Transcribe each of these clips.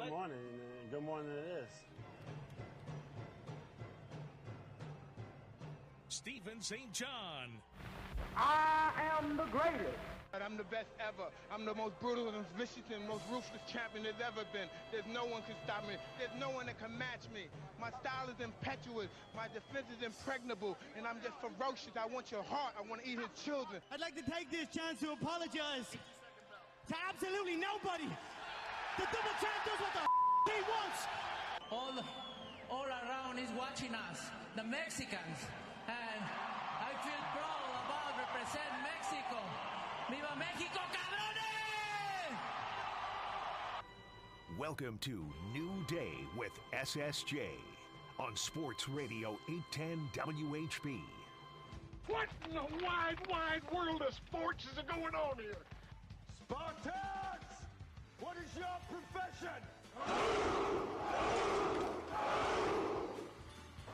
Good morning, and good morning it is. Stephen St. John. I am the greatest. I'm the best ever. I'm the most brutal and vicious and most ruthless champion there's ever been. There's no one can stop me. There's no one that can match me. My style is impetuous. My defense is impregnable. And I'm just ferocious. I want your heart. I want to eat his children. I'd like to take this chance to apologize to absolutely nobody. The double champ does what the he wants. All around is watching us, the Mexicans. And I feel proud about represent Mexico. ¡Viva México, cabrones! Welcome to New Day with SSJ on Sports Radio 810 WHB. What in the wide, wide world of sports is going on here? Spartans! What is your profession?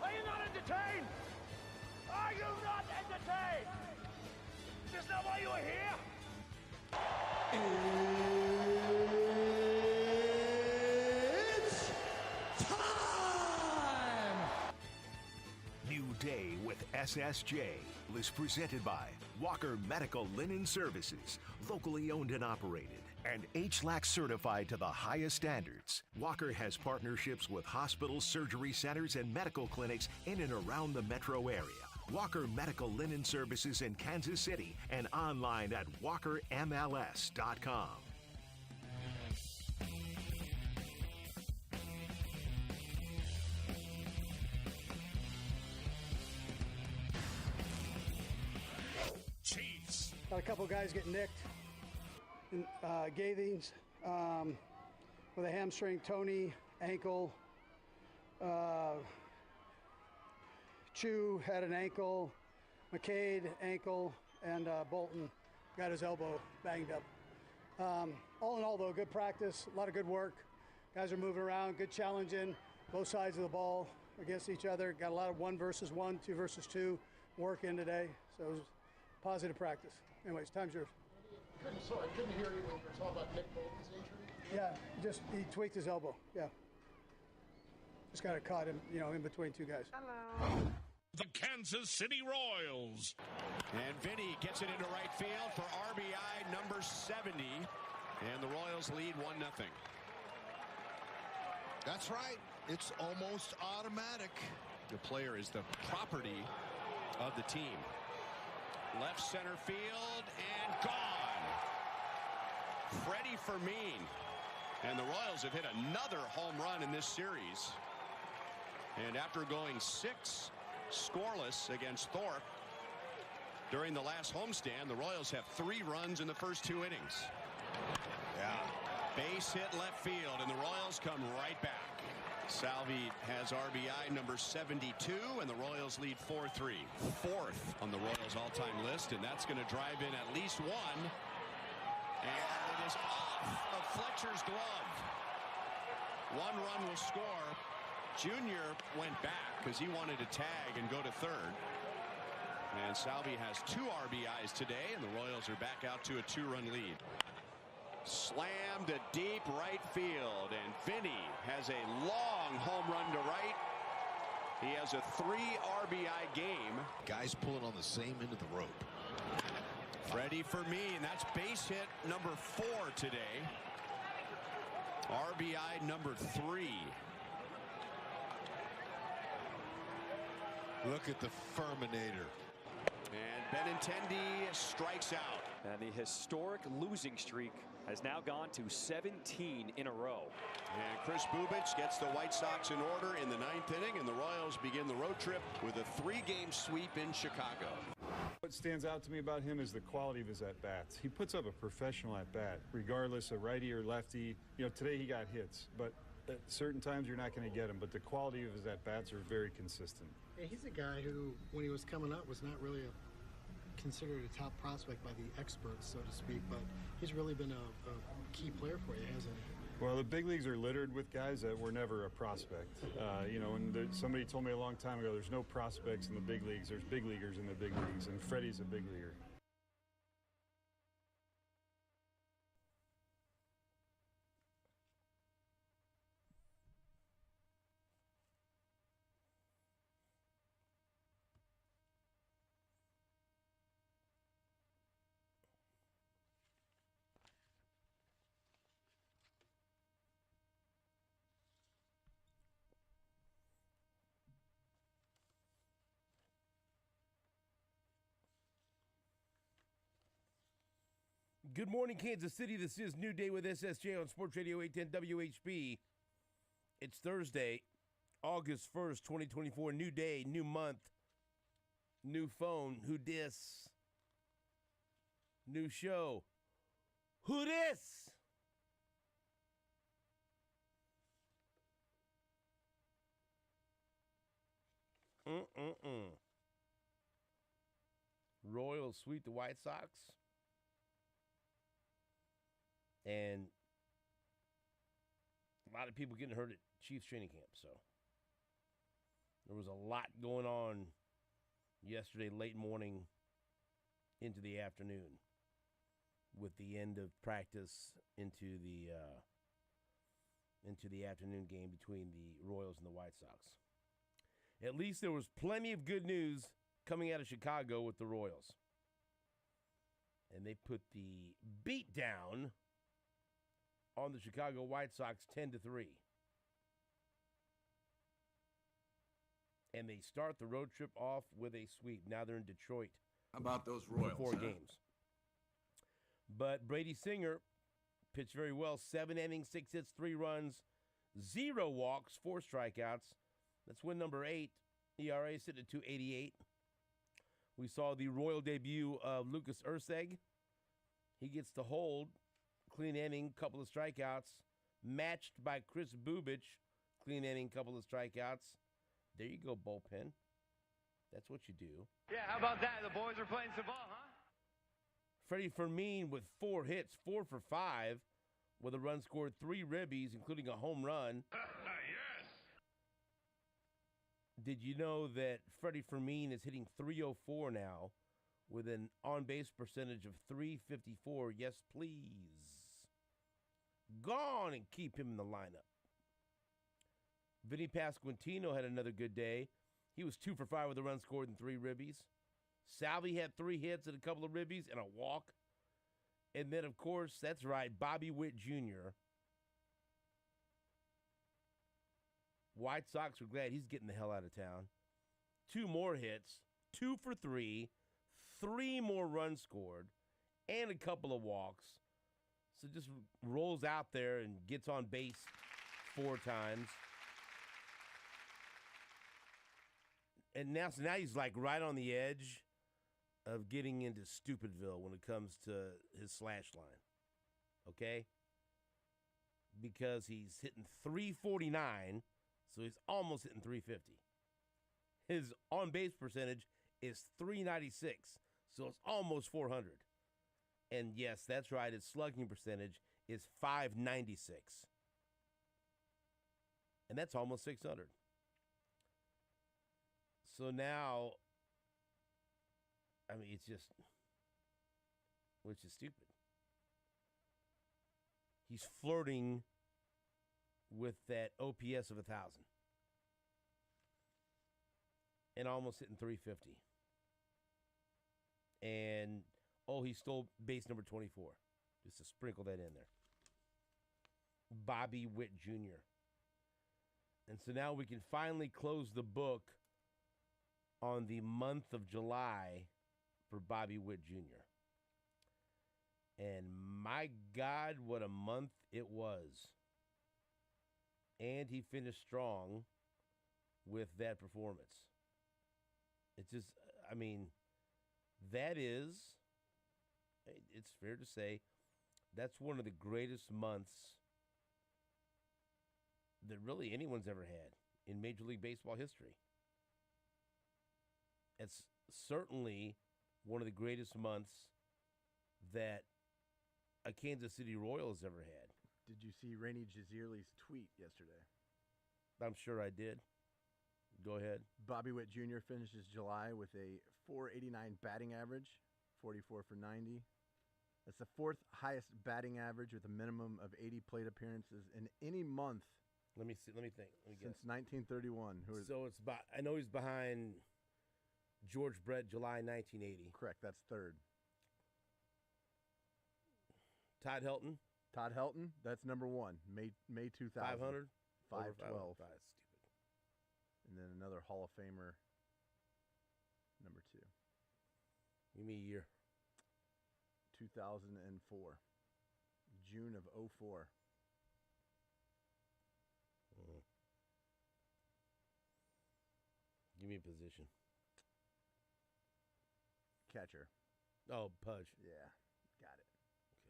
Are you not entertained? Are you not entertained? Is this not why you are here? It's time! New Day with SSJ is presented by Walker Medical Linen Services, locally owned and operated, and HLAC certified to the highest standards. Walker has partnerships with hospitals, surgery centers, and medical clinics in and around the metro area. Walker Medical Linen Services in Kansas City and online at walkermls.com. Chiefs. Got a couple guys getting nicked in Gathings with a hamstring. Tony, ankle. Chu had an ankle. McCade, ankle. And Bolton got his elbow banged up. All in all, though, good practice, a lot of good work. Guys are moving around, good challenging, both sides of the ball against each other. Got a lot of 1 versus 1, 2 versus 2 work in today. So it was positive practice. Anyways, time's yours. Sorry, I couldn't hear you when you were talking about Nick Bolton's injury. Yeah, he tweaked his elbow. Yeah, just got it caught him, in between two guys. The Kansas City Royals. And Vinny gets it into right field for RBI number 70, and the Royals lead 1-0. That's right. It's almost automatic. The player is the property of the team. Left center field and gone. Freddie Fermin. And the Royals have hit another home run in this series. And after going 6 scoreless against Thorpe during the last homestand, the Royals have 3 runs in the first 2 innings. Yeah. Base hit left field, and the Royals come right back. Salvi has RBI number 72, and the Royals lead 4-3. 4th on the Royals all-time list, and that's going to drive in at least 1. And it is off of Fletcher's glove. 1 run will score. Junior went back because he wanted to tag and go to third. And Salvi has 2 RBIs today, and the Royals are back out to a 2-run lead. Slammed to deep right field, and Vinny has a long home run to right. He has a 3 RBI game. Guys pulling on the same end of the rope. Freddie Fermin, that's base hit number 4 today. RBI number 3. Look at the Ferminator. And Benintendi strikes out. And the historic losing streak has now gone to 17 in a row. And Chris Bubich gets the White Sox in order in the 9th inning, and the Royals begin the road trip with a 3-game sweep in Chicago. What stands out to me about him is the quality of his at-bats. He puts up a professional at-bat, regardless of righty or lefty. Today he got hits, but at certain times you're not going to get him, but the quality of his at-bats are very consistent. Yeah, he's a guy who, when he was coming up, was not really considered a top prospect by the experts, so to speak, but he's really been a key player for you, hasn't he? Well, the big leagues are littered with guys that were never a prospect. And somebody told me a long time ago, there's no prospects in the big leagues, there's big leaguers in the big leagues, and Freddie's a big leaguer. Good morning, Kansas City. This is New Day with SSJ on Sports Radio 810 WHB. It's Thursday, August 1st, 2024. New day, new month, new phone. Who dis? New show. Who dis? Royals sweep the White Sox. And a lot of people getting hurt at Chiefs training camp. So there was a lot going on yesterday, late morning into the afternoon, with the end of practice into the afternoon game between the Royals and the White Sox. At least there was plenty of good news coming out of Chicago with the Royals. And they put the beat down on the Chicago White Sox 10-3. And they start the road trip off with a sweep. Now they're in Detroit. How about those Royals? For 4 games. But Brady Singer pitched very well. 7 innings, 6 hits, 3 runs, 0 walks, 4 strikeouts. That's win number 8. ERA sitting at 2.88. We saw the Royal debut of Lucas Erceg. He gets to hold. Clean inning, couple of strikeouts. Matched by Chris Bubich. Clean inning, couple of strikeouts. There you go, bullpen. That's what you do. Yeah, how about that? The boys are playing some ball, huh? Freddie Fermin with 4 hits, 4 for 5, with a run scored, 3 ribbies, including a home run. Yes. Did you know that Freddie Fermin is hitting .304 now with an on-base percentage of .354? Yes, please. Go on and keep him in the lineup. Vinny Pasquantino had another good day. He was 2 for 5 with a run scored and 3 ribbies. Salvi had 3 hits and a couple of ribbies and a walk. And then, of course, that's right, Bobby Witt Jr. White Sox were glad he's getting the hell out of town. 2 more hits, 2 for 3, 3 more runs scored, and a couple of walks. So just rolls out there and gets on base 4 times. And now he's like right on the edge of getting into Stupidville when it comes to his slash line. Okay? Because he's hitting .349, so he's almost hitting .350. His on-base percentage is .396, so it's almost .400. And yes, that's right, his slugging percentage is .596. And that's almost .600. So now, I mean, it's just, which is stupid. He's flirting with that OPS of 1,000. And almost hitting .350. And, he stole base number 24. Just to sprinkle that in there. Bobby Witt Jr. And so now we can finally close the book on the month of July for Bobby Witt Jr. And my God, what a month it was. And he finished strong with that performance. It's just, I mean, it's fair to say, that's one of the greatest months that really anyone's ever had in Major League Baseball history. It's certainly one of the greatest months that a Kansas City Royal has ever had. Did you see Rainey Jazierli's tweet yesterday? I'm sure I did. Go ahead. Bobby Witt Jr. finishes July with a .489 batting average, 44 for 90. That's the 4th highest batting average with a minimum of 80 plate appearances in any month. Let me see. Let me think. Let me since guess. 1931. So it's I know he's behind George Brett, July 1980. Correct. That's 3rd. Todd Helton. Todd Helton. That's number 1. May 2000. 500. 512. That's stupid. And then another Hall of Famer, number 2. Give me a year. 2004. June of 04. Give me a position. Catcher. Oh, Pudge. Yeah, got it.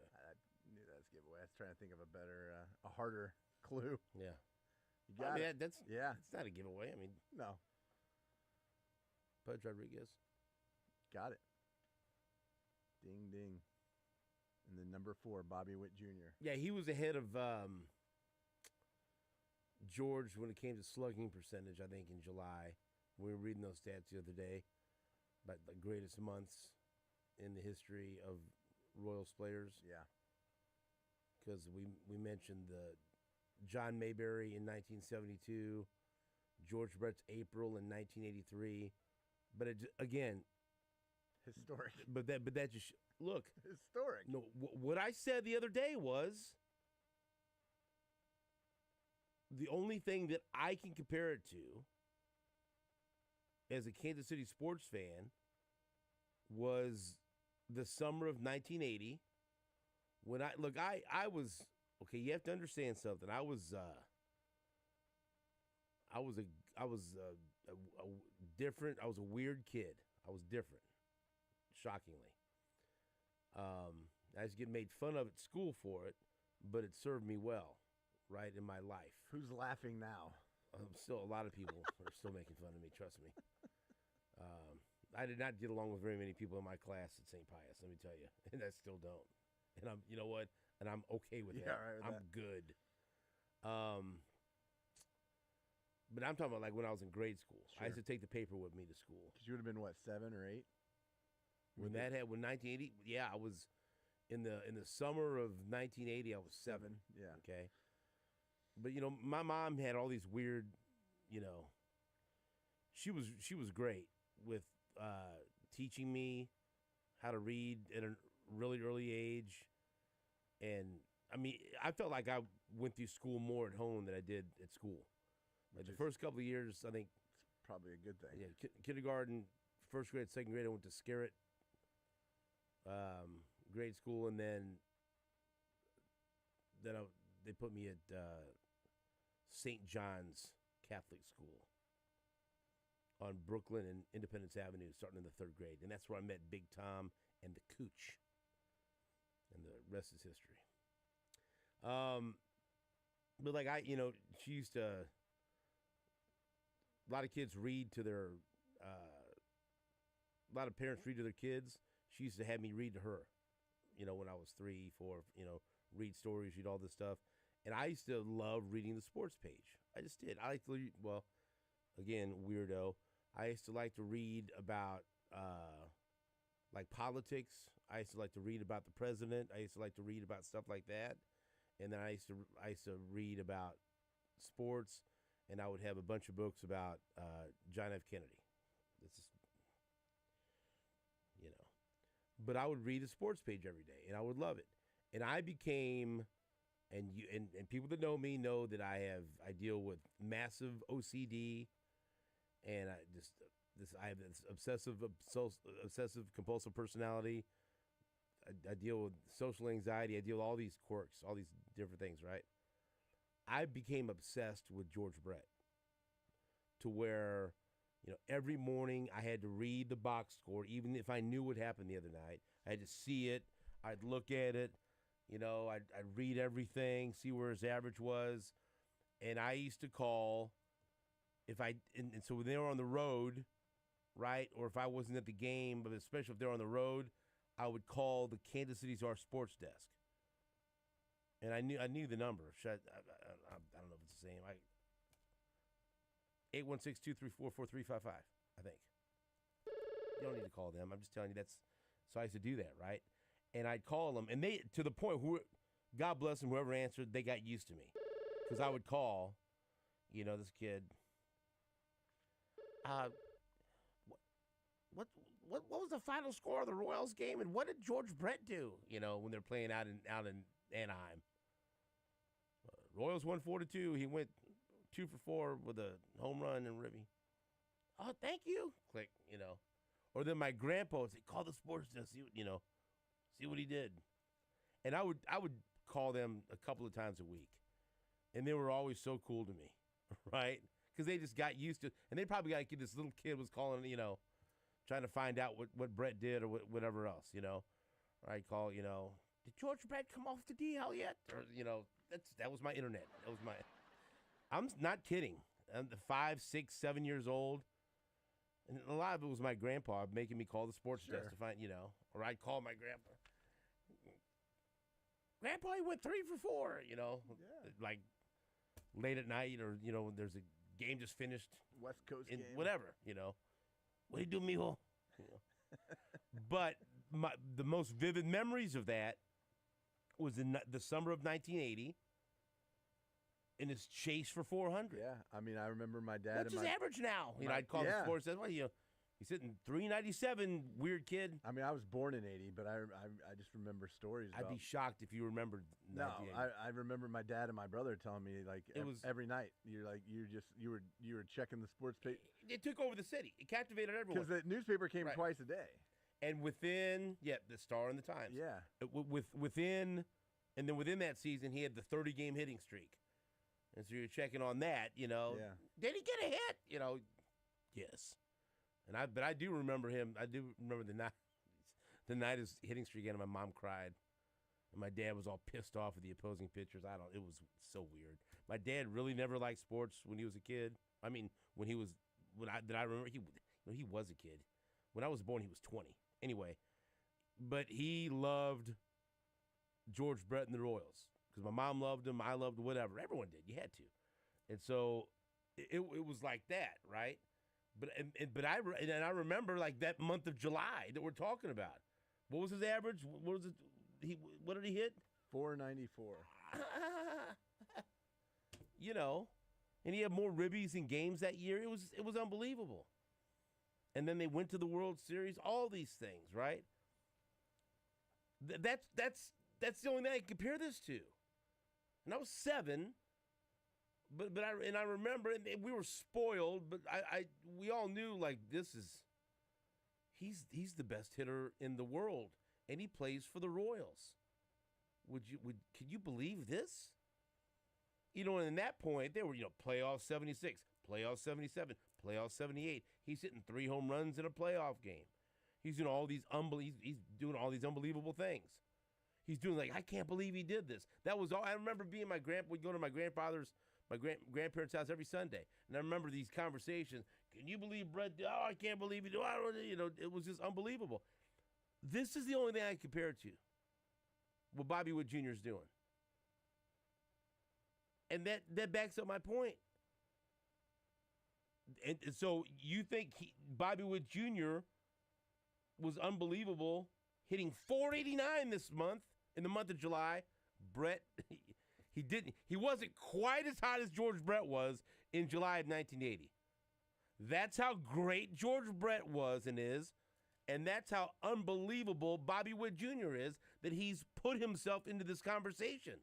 Okay. I knew that was a giveaway. I was trying to think of a better, a harder clue. Yeah. You got it. That's It's not a giveaway. I mean, no. Pudge Rodriguez. Got it. Ding, ding. And then number 4, Bobby Witt Jr. Yeah, he was ahead of George when it came to slugging percentage, I think, in July. We were reading those stats the other day about the greatest months in the history of Royals players. Yeah. Because we mentioned the John Mayberry in 1972, George Brett's April in 1983. But again, historic. But that just look historic. No, what I said the other day was the only thing that I can compare it to as a Kansas City sports fan was the summer of 1980 when I was okay. You have to understand something. I was different. I was a weird kid. I was different, shockingly. I was getting made fun of at school for it, but it served me well, right, in my life. Who's laughing now? Still, a lot of people are still making fun of me, trust me. I did not get along with very many people in my class at St. Pius, let me tell you, and I still don't. And you know what? And I'm okay with that. Right with I'm that. good. But I'm talking about like when I was in grade school. Sure. I used to take the paper with me to school. Because you would have been, what, 7 or 8? When 1980, yeah, I was in the summer of 1980. I was 7. Yeah. Okay. But you know, my mom had all these weird, you know. She was great with teaching me how to read at a really early age, and I mean, I felt like I went through school more at home than I did at school. Like the first couple of years, I think it's probably a good thing. Yeah, kindergarten, first grade, second grade, I went to Scarrett grade school, and then they put me at St. John's Catholic School on Brooklyn and Independence Avenue, starting in the 3rd grade, and that's where I met Big Tom and the Cooch, and the rest is history. But like she used to. A lot of kids read to their. A lot of parents read to their kids. She used to have me read to her. You know, when I was 3, 4. You know, read stories, read all this stuff, and I used to love reading the sports page. I just did. I like to read. Well, again, weirdo. I used to like to read about like politics. I used to like to read about the president. I used to like to read about stuff like that. And then I used to read about sports, and I would have a bunch of books about John F. Kennedy. This is, you know. But I would read the sports page every day, and I would love it. And I became, and people that know me know that I deal with massive OCD, and I have this obsessive compulsive personality. I deal with social anxiety. I deal with all these quirks, all these different things, right? I became obsessed with George Brett to where, you know, every morning I had to read the box score, even if I knew what happened the other night. I had to see it. I'd look at it. You know, I'd read everything, see where his average was. And I used to call and so when they were on the road, right, or if I wasn't at the game, but especially if they're on the road, I would call the Kansas City Czar sports desk. And I knew the number. I don't know if it's the same. 816-234-4355, I think. You don't need to call them. I'm just telling you so I used to do that, right? And I'd call them, and they, to the point where, God bless them, whoever answered, they got used to me. Because I would call, you know, this kid, what was the final score of the Royals game, and what did George Brett do, you know, when they're playing out in Anaheim? Royals won 4-2. He went 2 for 4 with a home run and ribby. Oh, thank you. Click, you know. Or then my grandpa would say, call the sports desk, you know, See what he did. And I would call them a couple of times a week. And they were always so cool to me, right? Because they just got used to, and they probably got this little kid was calling, trying to find out what Brett did or whatever else, Or I'd call, did George Brett come off the DL yet? Or, that was my internet. I'm not kidding. I'm 5, 6, 7 years old. And a lot of it was my grandpa making me call the sports desk to find, or I'd call my grandpa. Grandpa, he went 3 for 4, like late at night, or, there's a game just finished. West Coast game. Whatever, What do you do, mijo? But the most vivid memories of that was in the summer of 1980 in his chase for 400. Yeah, I mean, I remember my dad. What's his average now? I'd call the sports, says, well, he's hitting 397, weird kid. I mean, I was born in 80, but I just remember stories about. I'd be shocked if you remembered 1980. No, I remember my dad and my brother telling me, like, every night, you were checking the sports page. It took over the city. It captivated everyone. Because the newspaper came twice a day. And within, the Star and the Times. Yeah. Within that season, he had the 30-game hitting streak. And so you're checking on that, Did he get a hit? Yes. But I do remember him. I do remember the night his hitting streak ended, my mom cried. And my dad was all pissed off at the opposing pitchers. It was so weird. My dad really never liked sports when he was a kid. I mean, I remember, he was a kid. When I was born, he was 20. Anyway, but he loved George Brett and the Royals. Because my mom loved him, I loved him, whatever. Everyone did. You had to. And so it was like that, right? But I remember like that month of July that we're talking about. What was his average? What was it? What did he hit? 494. And he had more ribbies in games that year. It was unbelievable. And then they went to the World Series. All these things, right? That's the only thing I can compare this to. And I was 7. But I remember, and we were spoiled, but we all knew, like, he's the best hitter in the world, and he plays for the Royals. Could you believe this? And in that point, they were, playoff 76, playoff 77, playoff 78. He's hitting 3 home runs in a playoff game. He's doing all these unbelievable things. He's doing, like, I can't believe he did this. That was all. I remember being we'd go to my grandparents' house every Sunday. And I remember these conversations. Can you believe Brett? Oh, I can't believe he did. It was just unbelievable. This is the only thing I can compare it to. What Bobby Wood Jr. is doing. And that backs up my point. And so you think Bobby Wood Jr. was unbelievable, hitting 489 this month, in the month of July. Brett, he wasn't quite as hot as George Brett was in July of 1980. That's how great George Brett was and is, and that's how unbelievable Bobby Wood Jr. is, that he's put himself into this conversation.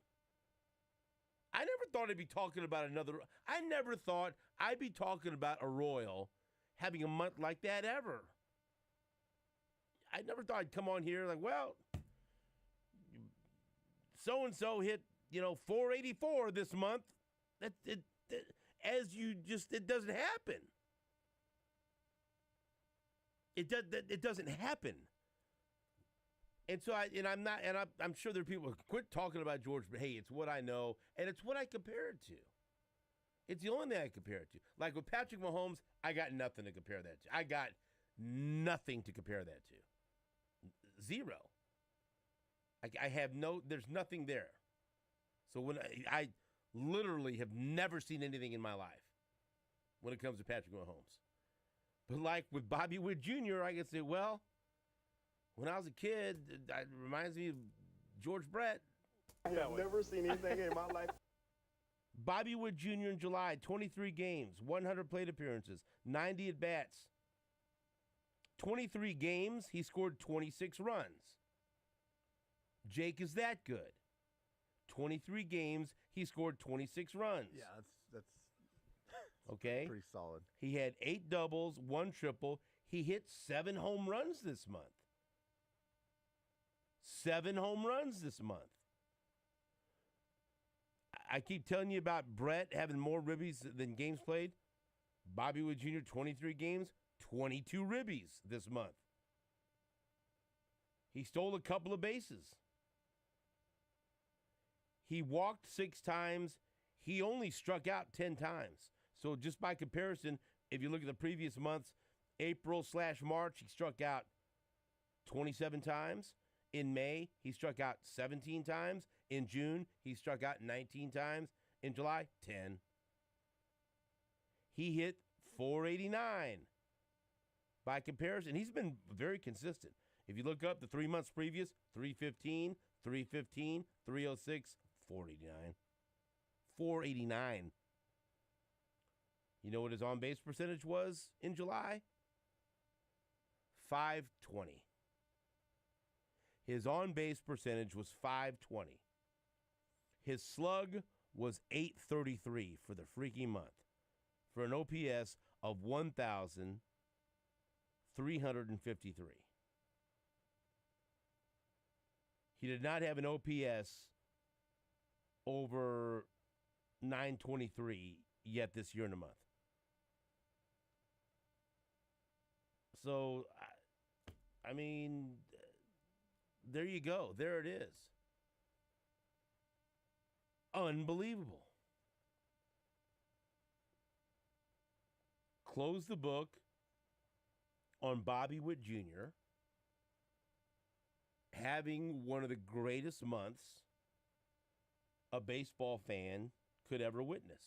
I never thought I'd be talking about a Royal having a month like that ever. I never thought I'd come on here like, well, so-and-so hit, 484 this month. It doesn't happen. It doesn't happen. And so I'm sure there are people who quit talking about George, but hey, it's what I know, and it's what I compare it to. It's the only thing I compare it to. Like with Patrick Mahomes, I got nothing to compare that to. I got nothing to compare that to. Zero. I have there's nothing there. So when I literally have never seen anything in my life when it comes to Patrick Mahomes. But like with Bobby Wood Jr., I can say, well, when I was a kid, it reminds me of George Brett. I have never seen anything in my life. Bobby Wood Jr. in July, 23 games, 100 plate appearances, 90 at-bats. 23 games, he scored 26 runs. Jake is that good. 23 games, he scored 26 runs. Yeah, that's okay. Pretty solid. He had 8 doubles, 1 triple. He hit 7 home runs this month. 7 home runs this month. I keep telling you about Brett having more ribbies than games played. Bobby Wood Jr., 23 games, 22 ribbies this month. He stole a couple of bases. He walked 6 times. He only struck out 10 times. So just by comparison, if you look at the previous months, April/March, he struck out 27 times. In May, he struck out 17 times. In June, he struck out 19 times. In July, 10. He hit .489. By comparison, he's been very consistent. If you look up the 3 months previous, .315, .315, .306, .489. .489. You know what his on-base percentage was in July? .520. His on-base percentage was .520. His slug was .833 for the freaking month, for an OPS of 1,353. He did not have an OPS over 923 yet this year in a month. So, I mean, there you go. There it is. Unbelievable. Close the book on Bobby Witt Jr. having one of the greatest months a baseball fan could ever witness.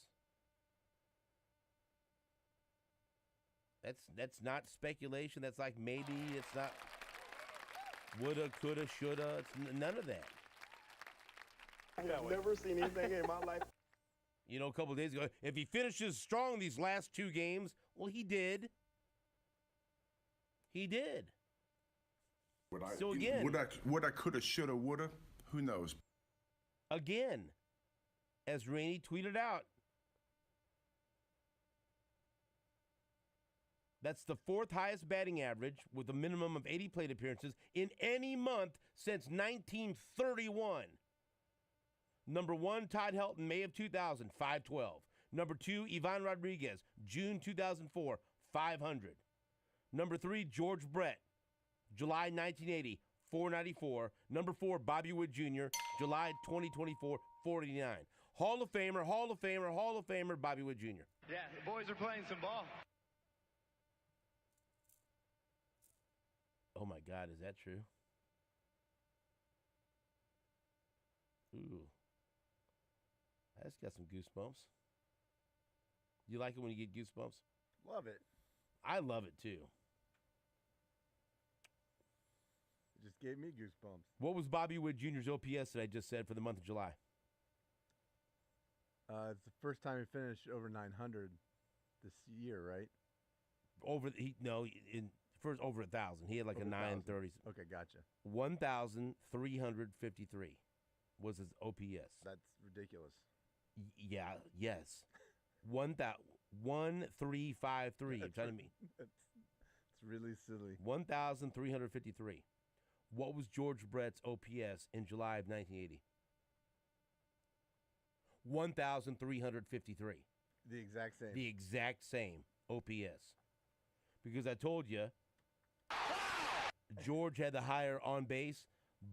That's not speculation. That's like maybe. It's not woulda, coulda, shoulda. It's none of that. I have never seen anything in my life. You know, a couple of days ago, if he finishes strong these last 2 games, well, he did. He did. So again, woulda, coulda, shoulda, woulda. Who knows? Again, as Rainey tweeted out, that's the 4th highest batting average with a minimum of 80 plate appearances in any month since 1931. Number 1, Todd Helton, May of 2000, 512. Number 2, Ivan Rodriguez, June 2004, 500. Number 3, George Brett, July 1980, 494. Number 4, Bobby Witt Jr., July 2024, 489. Hall of Famer, Hall of Famer, Hall of Famer, Bobby Witt Jr. Yeah, the boys are playing some ball. Oh, my God, is that true? Ooh. I just got some goosebumps. You like it when you get goosebumps? Love it. I love it, too. It just gave me goosebumps. What was Bobby Witt Jr.'s OPS that I just said for the month of July? It's the first time he finished over 900 this year, right? Over over 1,000. He had like over a 930. Okay, gotcha. 1,353 was his OPS. That's ridiculous. Yeah. Yes. 1,353. You're telling me. It's really silly. 1,353. What was George Brett's OPS in July of 1980? 1,353. The exact same. The exact same OPS. Because I told you, George had the higher on base,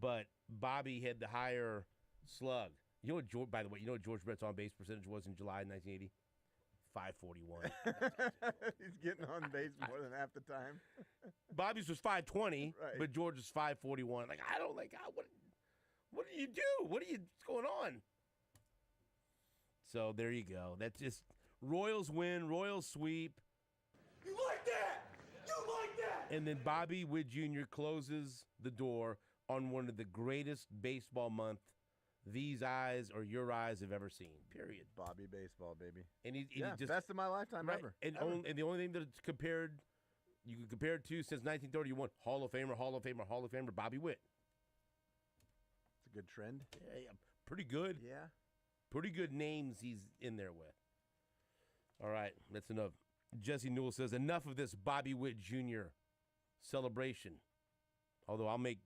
but Bobby had the higher slug. You know what George? By the way, you know what George Brett's on base percentage was in July 1980? 541. He's getting on base more than half the time. Bobby's was 520, right. But George's 541. Like I don't like. What do you do? What's going on? So there you go. That's just Royals win, Royals sweep. You like that? You like that? And then Bobby Witt Jr. closes the door on one of the greatest baseball month these eyes or your eyes have ever seen. Period. Bobby baseball, baby. And he just best of my lifetime right? ever. And, ever. and the only thing that it's compared, you can compare it to since 1931, Hall of Famer, Hall of Famer, Hall of Famer, Bobby Witt. It's a good trend. Yeah, pretty good. Yeah. Pretty good names he's in there with. All right, that's enough. Jesse Newell says, enough of this Bobby Witt Jr. celebration. Although I'll make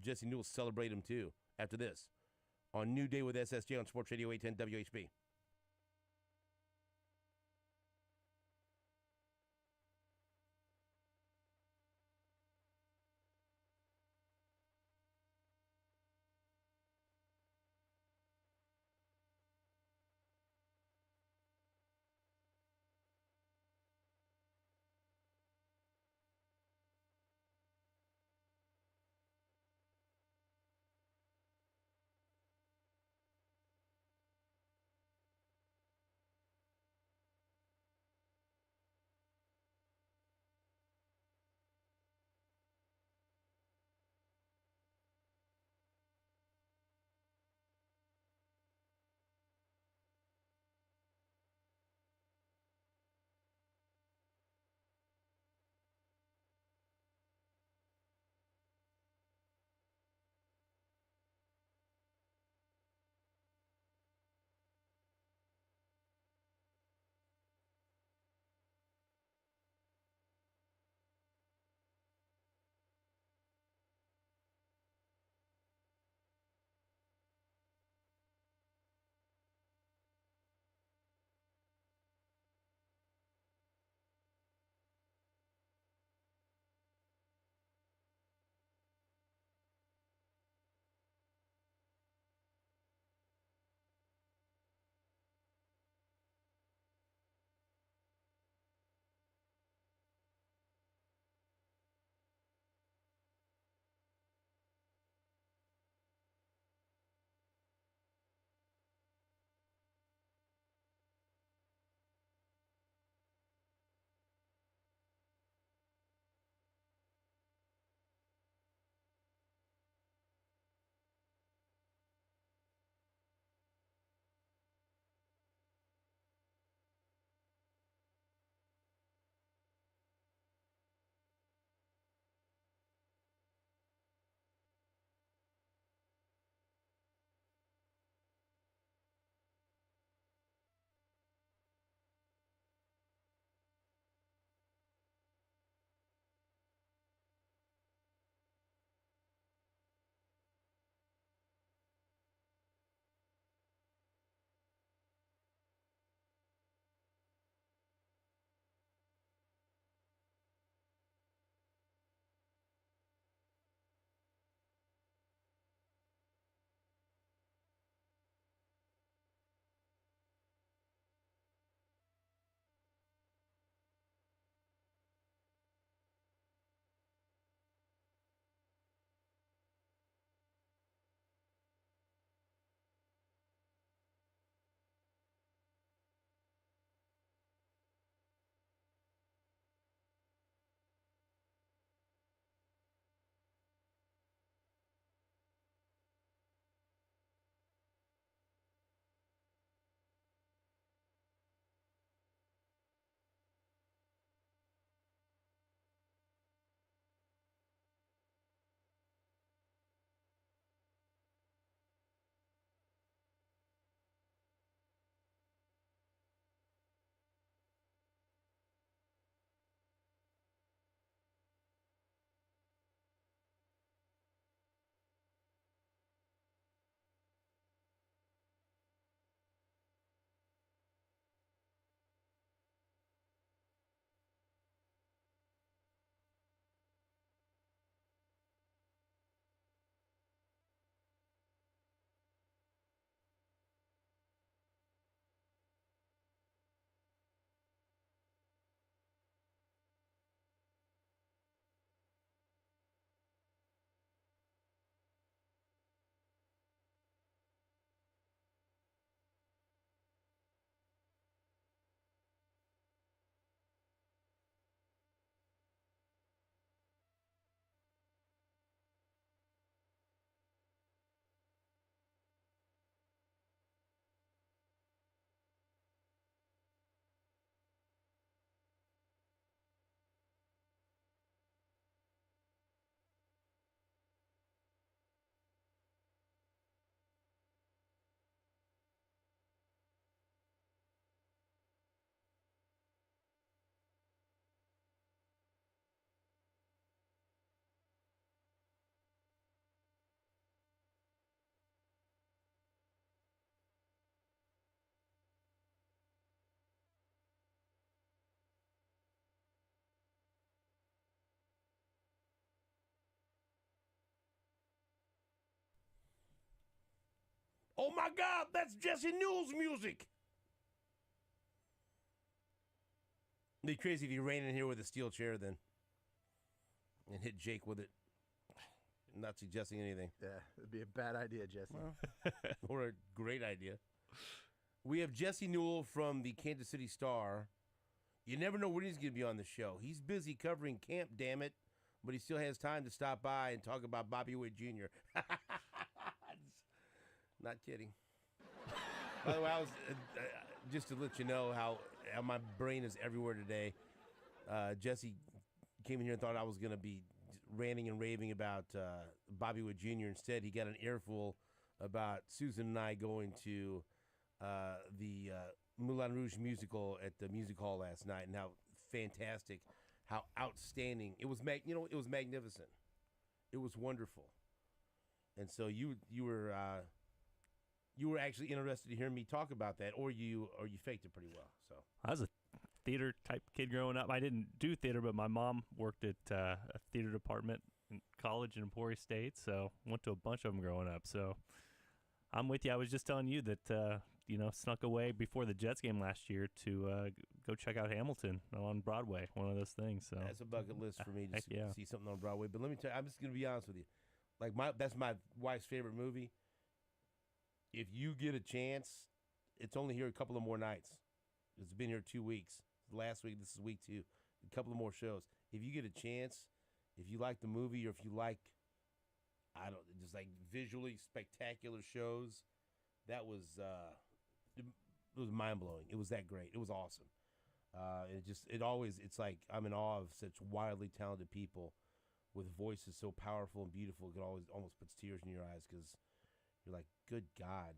Jesse Newell celebrate him too after this on New Day with SSJ on Sports Radio 810 WHB. Oh, my God, that's Jesse Newell's music. It'd be crazy if he ran in here with a steel chair then and hit Jake with it. Not suggesting anything. Yeah, it'd be a bad idea, Jesse. Well, or a great idea. We have Jesse Newell from the Kansas City Star. You never know when he's going to be on the show. He's busy covering camp, damn it, but he still has time to stop by and talk about Bobby Witt Jr. Not kidding. By the way, I was just to let you know how my brain is everywhere today. Jesse came in here and thought I was going to be ranting and raving about Bobby Witt Jr. Instead, he got an earful about Susan and I going to the Moulin Rouge musical at the Music Hall last night, and how fantastic, how outstanding it was. It was magnificent. It was wonderful. And so you were actually interested to hear me talk about that, or you faked it pretty well. So I was a theater type kid growing up. I didn't do theater, but my mom worked at a theater department in college in Emporia State, so went to a bunch of them growing up. So I'm with you. I was just telling you that snuck away before the Jets game last year to go check out Hamilton on Broadway. One of those things. So that's a bucket list for me to yeah. see something on Broadway. But let me tell you, I'm just going to be honest with you. Like that's my wife's favorite movie. If you get a chance, it's only here a couple of more nights. It's been here 2 weeks. Last week, this is week 2. A couple of more shows. If you get a chance, if you like the movie, or if you like, just like visually spectacular shows, that was it was mind blowing. It was that great. It was awesome. It's like I'm in awe of such wildly talented people with voices so powerful and beautiful. It almost puts tears in your eyes because you're like, good God,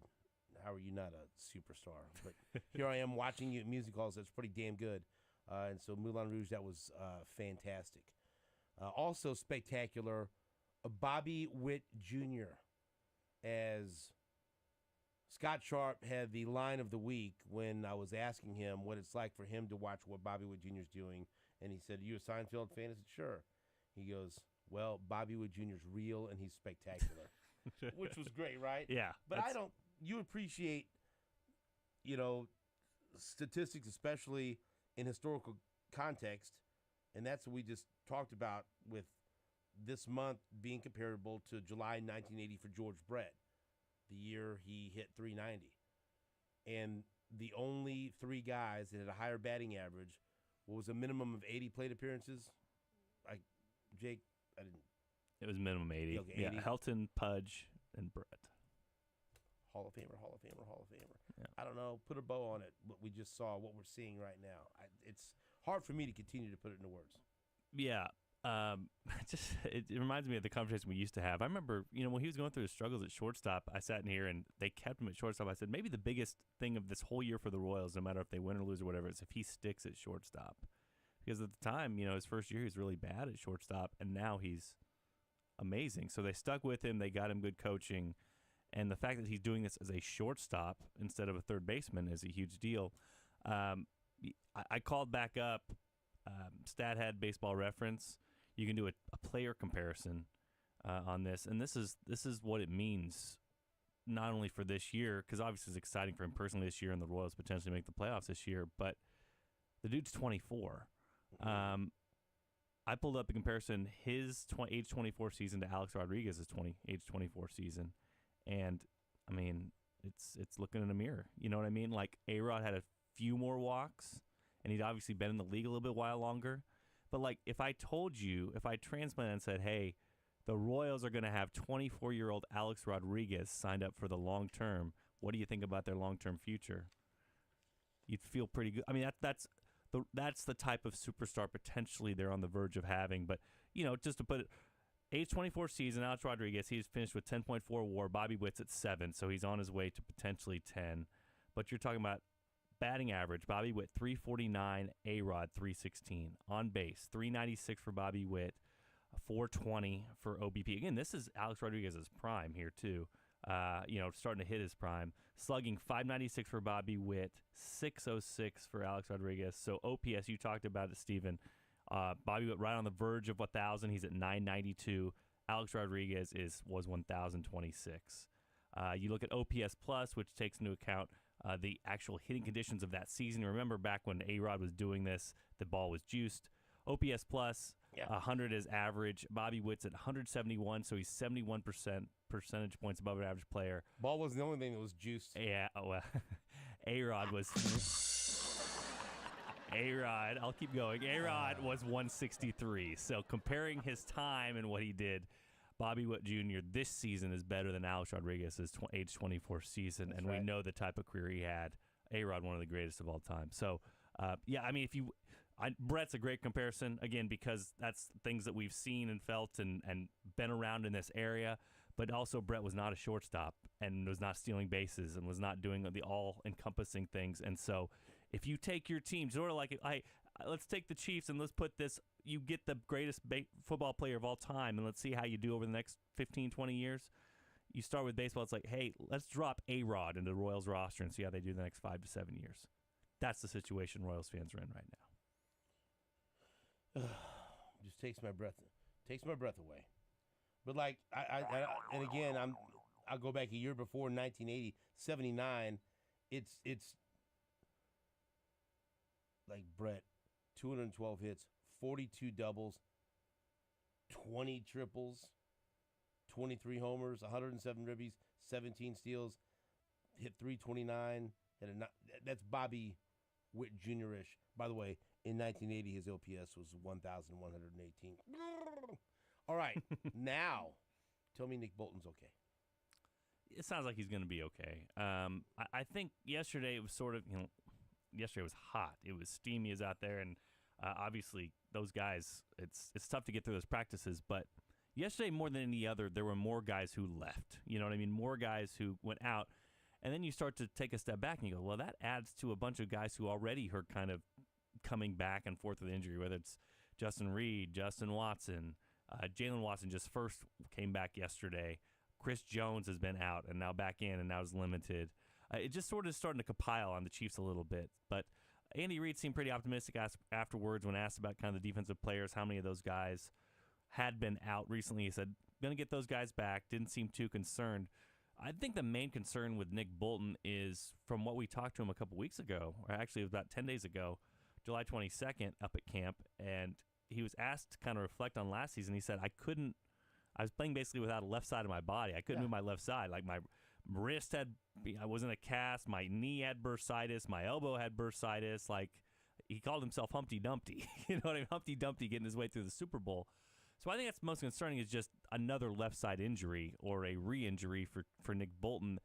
how are you not a superstar? But here I am watching you at music halls. That's pretty damn good. And so Moulin Rouge, that was fantastic. Also spectacular, Bobby Witt Jr. as Scott Sharp had the line of the week when I was asking him what it's like for him to watch what Bobby Witt Jr. is doing. And he said, "Are you a Seinfeld fan?" I said, "Sure." He goes, "Well, Bobby Witt Jr. is real and he's spectacular." Which was great, right? Yeah. But you appreciate, statistics, especially in historical context. And that's what we just talked about with this month being comparable to July 1980 for George Brett, the year he hit 390. And the only 3 guys that had a higher batting average, what was a minimum of 80 plate appearances? Jake, I didn't. It was minimum 80. Okay, 80. Yeah, Helton, Pudge, and Brett. Hall of Famer. Yeah. I don't know. Put a bow on it. What we just saw, what we're seeing right now. It's hard for me to continue to put it into words. Yeah. It reminds me of the conversation we used to have. I remember, when he was going through his struggles at shortstop, I sat in here and they kept him at shortstop. I said, maybe the biggest thing of this whole year for the Royals, no matter if they win or lose or whatever, is if he sticks at shortstop. Because at the time, his first year, he was really bad at shortstop, and now he's amazing. So they stuck with him. They got him good coaching. And the fact that he's doing this as a shortstop instead of a third baseman is a huge deal. I called back up StatHead Baseball Reference. You can do a player comparison on this. And this is what it means, not only for this year, because obviously it's exciting for him personally this year and the Royals potentially make the playoffs this year, but the dude's 24. I pulled up a comparison, his age 24 season to Alex Rodriguez's age 24 season. And, I mean, it's looking in a mirror. You know what I mean? Like, A-Rod had a few more walks, and he'd obviously been in the league a little bit while longer. But, like, if I transplanted and said, hey, the Royals are going to have 24-year-old Alex Rodriguez signed up for the long term, what do you think about their long-term future? You'd feel pretty good. I mean, that's the type of superstar potentially they're on the verge of having. But, just to put it, age 24 season, Alex Rodriguez, he's finished with 10.4 WAR. Bobby Witt's at 7, so he's on his way to potentially 10. But you're talking about batting average. Bobby Witt, 349, A-Rod, 316. On base, 396 for Bobby Witt, 420 for OBP. Again, this is Alex Rodriguez's prime here, too. Starting to hit his prime. Slugging, 596 for Bobby Witt, 606 for Alex Rodriguez. So OPS, you talked about it, Steven. Bobby Witt right on the verge of 1,000. He's at 992. Alex Rodriguez was 1,026. You look at OPS plus, which takes into account the actual hitting conditions of that season. Remember back when A-Rod was doing this, the ball was juiced. OPS plus, 100 is average. Bobby Witt's at 171, so he's 71% percentage points above an average player. Ball wasn't the only thing that was juiced. Yeah, well, A-Rod was... A-Rod, I'll keep going. A-Rod was 163. So comparing his time and what he did, Bobby Witt Jr. this season is better than Alex Rodriguez's age 24 season, That's and right. we know the type of career he had. A-Rod, one of the greatest of all time. So, Brett's a great comparison, again, because that's things that we've seen and felt and been around in this area. But also, Brett was not a shortstop and was not stealing bases and was not doing the all-encompassing things. And so, if you take your team, sort of like, let's take the Chiefs and let's put this, you get the greatest football player of all time, and let's see how you do over the next 15, 20 years. You start with baseball, it's like, hey, let's drop A-Rod into the Royals roster and see how they do the next 5 to 7 years. That's the situation Royals fans are in right now. Just takes my breath away. But like and again, I'll go back a year before 1980, 79. It's like Brett, 212 hits, 42 doubles, 20 triples, 23 homers, 107 ribbies, 17 steals, hit 329. That's Bobby Witt Jr.-ish. By the way, in 1980, his OPS was 1,118. All right, now tell me Nick Bolton's okay. It sounds like he's going to be okay. I think yesterday it was sort of, yesterday was hot. It was steamy as out there, and obviously those guys, it's tough to get through those practices, but yesterday more than any other, there were more guys who left. You know what I mean? More guys who went out, and then you start to take a step back and you go, well, that adds to a bunch of guys who already are kind of coming back and forth with injury, whether it's Justin Reed, Justin Watson, Jalen Watson just first came back yesterday. Chris Jones has been out and now back in and now is limited. It just sort of starting to compile on the Chiefs a little bit. But Andy Reid seemed pretty optimistic afterwards when asked about kind of the defensive players, how many of those guys had been out recently. He said, going to get those guys back. Didn't seem too concerned. I think the main concern with Nick Bolton is from what we talked to him a couple weeks ago, or actually it was about 10 days ago, July 22nd up at camp, and he was asked to kind of reflect on last season. He said, I was playing basically without a left side of my body. I couldn't move my left side. Like my wrist I was in a cast, my knee had bursitis, my elbow had bursitis. Like he called himself Humpty Dumpty. You know what I mean? Humpty Dumpty getting his way through the Super Bowl. So I think that's most concerning is just another left side injury or a re-injury for Nick Bolton.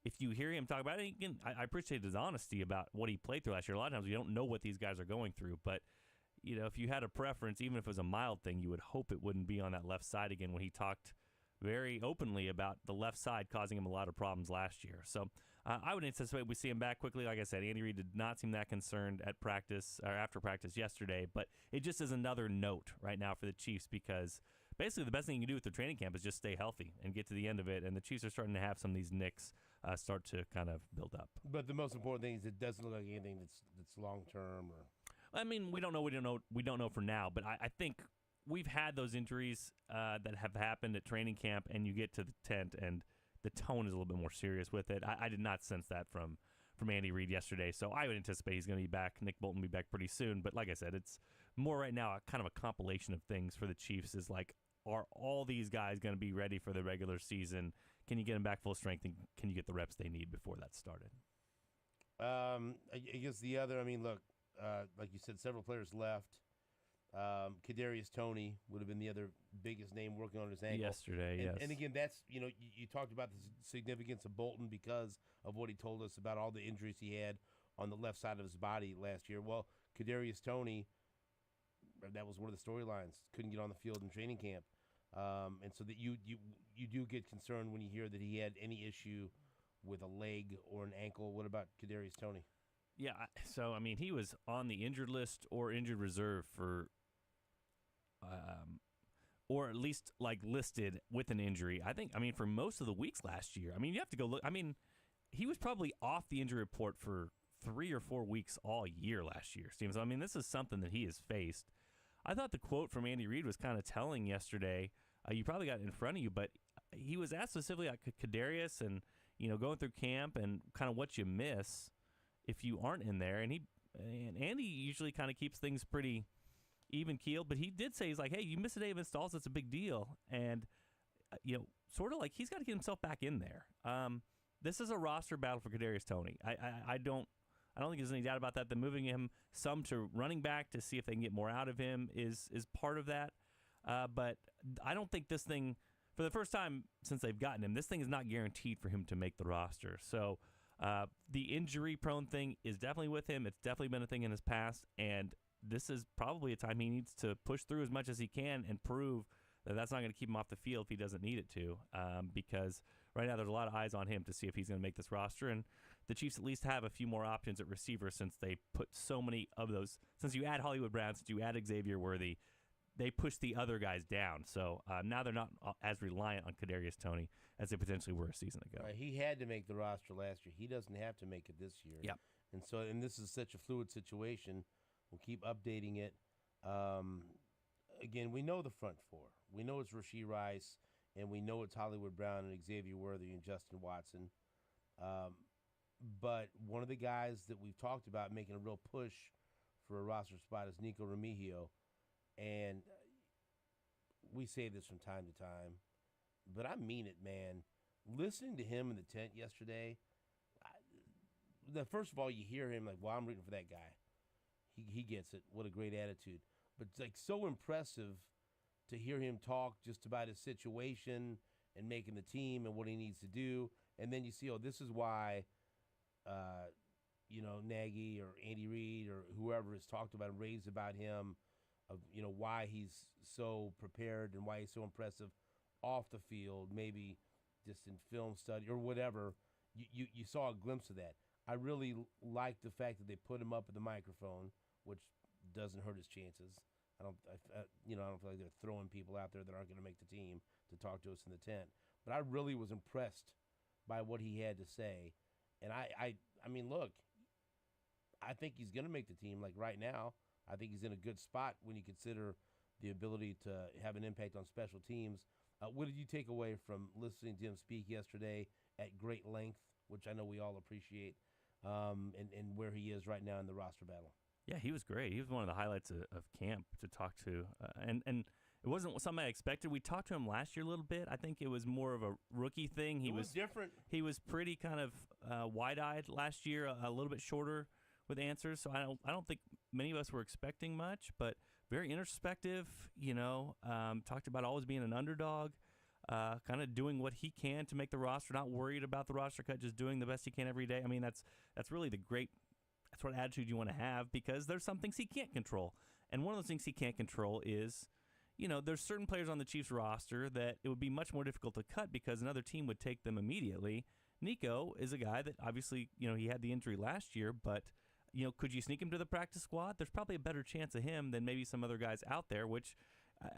If you hear him talk about it, again, I appreciate his honesty about what he played through last year. A lot of times we don't know what these guys are going through, but if you had a preference, even if it was a mild thing, you would hope it wouldn't be on that left side again when he talked very openly about the left side causing him a lot of problems last year. So I would anticipate we see him back quickly. Like I said, Andy Reid did not seem that concerned at practice or after practice yesterday, but it just is another note right now for the Chiefs because basically the best thing you can do with their training camp is just stay healthy and get to the end of it, and the Chiefs are starting to have some of these nicks start to kind of build up. But the most important thing is it doesn't look like anything that's long-term or... I mean, we don't know for now, but I think we've had those injuries that have happened at training camp, and you get to the tent, and the tone is a little bit more serious with it. I did not sense that from Andy Reid yesterday, so I would anticipate he's going to be back. Nick Bolton will be back pretty soon, but like I said, it's more right now kind of a compilation of things for the Chiefs is like, are all these guys going to be ready for the regular season? Can you get them back full strength, and can you get the reps they need before that started? I guess the other, look, like you said, several players left. Kadarius Toney would have been the other biggest name working on his ankle yesterday. Yes, and again, that's you talked about the significance of Bolton because of what he told us about all the injuries he had on the left side of his body last year. Well, Kadarius Toney, that was one of the storylines. Couldn't get on the field in training camp, and so that you do get concerned when you hear that he had any issue with a leg or an ankle. What about Kadarius Toney? Yeah, so he was on the injured list or injured reserve for, or at least like listed with an injury. I think, for most of the weeks last year. You have to go look. He was probably off the injury report for 3 or 4 weeks all year last year, Steve. So this is something that he has faced. I thought the quote from Andy Reid was kind of telling yesterday. You probably got it in front of you, but he was asked specifically like Kadarius and, going through camp and kind of what you miss if you aren't in there. And Andy usually kind of keeps things pretty even keeled, but he did say, he's like, hey, you miss a day of installs, that's a big deal. And, sort of like he's got to get himself back in there. This is a roster battle for Kadarius Toney. I don't think there's any doubt about that. They're moving him some to running back to see if they can get more out of him is part of that. But I don't think this thing, for the first time since they've gotten him, this thing is not guaranteed for him to make the roster. So the injury-prone thing is definitely with him. It's definitely been a thing in his past, and this is probably a time he needs to push through as much as he can and prove that that's not going to keep him off the field if he doesn't need it to, because right now there's a lot of eyes on him to see if he's going to make this roster, and the Chiefs at least have a few more options at receiver since they put so many of those. Since you add Hollywood Brown, since you add Xavier Worthy, they push the other guys down. So now they're not as reliant on Kadarius Toney as they potentially were a season ago. Right, he had to make the roster last year. He doesn't have to make it this year. Yep. And this is such a fluid situation. We'll keep updating it. Again, we know the front four. We know it's Rashee Rice, and we know it's Hollywood Brown and Xavier Worthy and Justin Watson. But one of the guys that we've talked about making a real push for a roster spot is Nico Remigio. And we say this from time to time, but I mean it, man. Listening to him in the tent yesterday, first of all, you hear him like, well, I'm rooting for that guy. He gets it. What a great attitude. But it's like so impressive to hear him talk just about his situation and making the team and what he needs to do. And then you see, this is why, Nagy or Andy Reid or whoever has talked about and raved about him, of why he's so prepared and why he's so impressive off the field, maybe just in film study or whatever. You saw a glimpse of that. I really like the fact that they put him up at the microphone, which doesn't hurt his chances. I don't feel like they're throwing people out there that aren't going to make the team to talk to us in the tent. But I really was impressed by what he had to say. And I mean, look, I think he's going to make the team. Like right now, I think he's in a good spot when you consider the ability to have an impact on special teams. What did you take away from listening to him speak yesterday at great length, which I know we all appreciate, and where he is right now in the roster battle? Yeah, he was great. He was one of the highlights of camp to talk to. And it wasn't something I expected. We talked to him last year a little bit. I think it was more of a rookie thing. He was different. He was pretty kind of wide-eyed last year, a little bit shorter with answers. So I don't think many of us were expecting much, but very introspective, talked about always being an underdog, kind of doing what he can to make the roster, not worried about the roster cut, just doing the best he can every day. I mean, that's really that's what attitude you want to have, because there's some things he can't control. And one of those things he can't control is, there's certain players on the Chiefs roster that it would be much more difficult to cut because another team would take them immediately. Nico is a guy that obviously, he had the injury last year, but, could you sneak him to the practice squad? There's probably a better chance of him than maybe some other guys out there, which,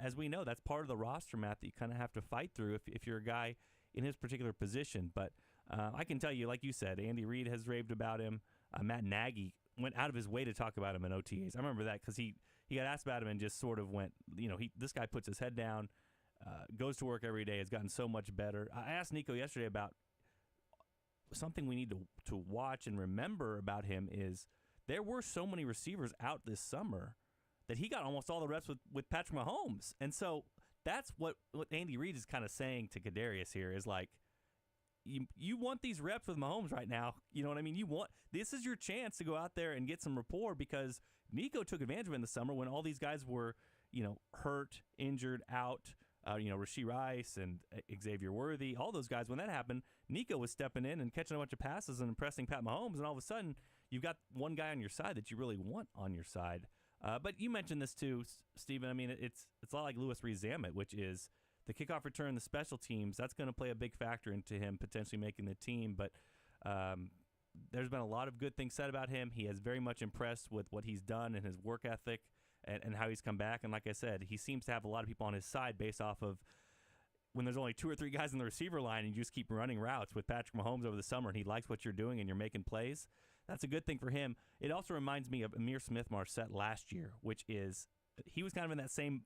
as we know, that's part of the roster, Matt, that you kind of have to fight through if you're a guy in his particular position. But I can tell you, like you said, Andy Reid has raved about him. Matt Nagy went out of his way to talk about him in OTAs. I remember that because he got asked about him and just sort of went, this guy puts his head down, goes to work every day, has gotten so much better. I asked Nico yesterday about something we need to watch and remember about him is there were so many receivers out this summer that he got almost all the reps with Patrick Mahomes. And so that's what Andy Reid is kind of saying to Kadarius here is like, you want these reps with Mahomes right now. You know what I mean? This is your chance to go out there and get some rapport because Nico took advantage of it in the summer when all these guys were, hurt, injured, out. Rashee Rice and Xavier Worthy, all those guys. When that happened, Nico was stepping in and catching a bunch of passes and impressing Pat Mahomes, and all of a sudden, you've got one guy on your side that you really want on your side. But you mentioned this too, Stephen. I mean, it's a lot like Louis Rees-Zammit, which is the kickoff return, the special teams. That's going to play a big factor into him potentially making the team. But there's been a lot of good things said about him. He has very much impressed with what he's done and his work ethic and how he's come back. And like I said, he seems to have a lot of people on his side based off of when there's only 2 or 3 guys in the receiver line and you just keep running routes with Patrick Mahomes over the summer and he likes what you're doing and you're making plays. That's a good thing for him. It also reminds me of Amir Smith-Marset last year, which is he was kind of in that same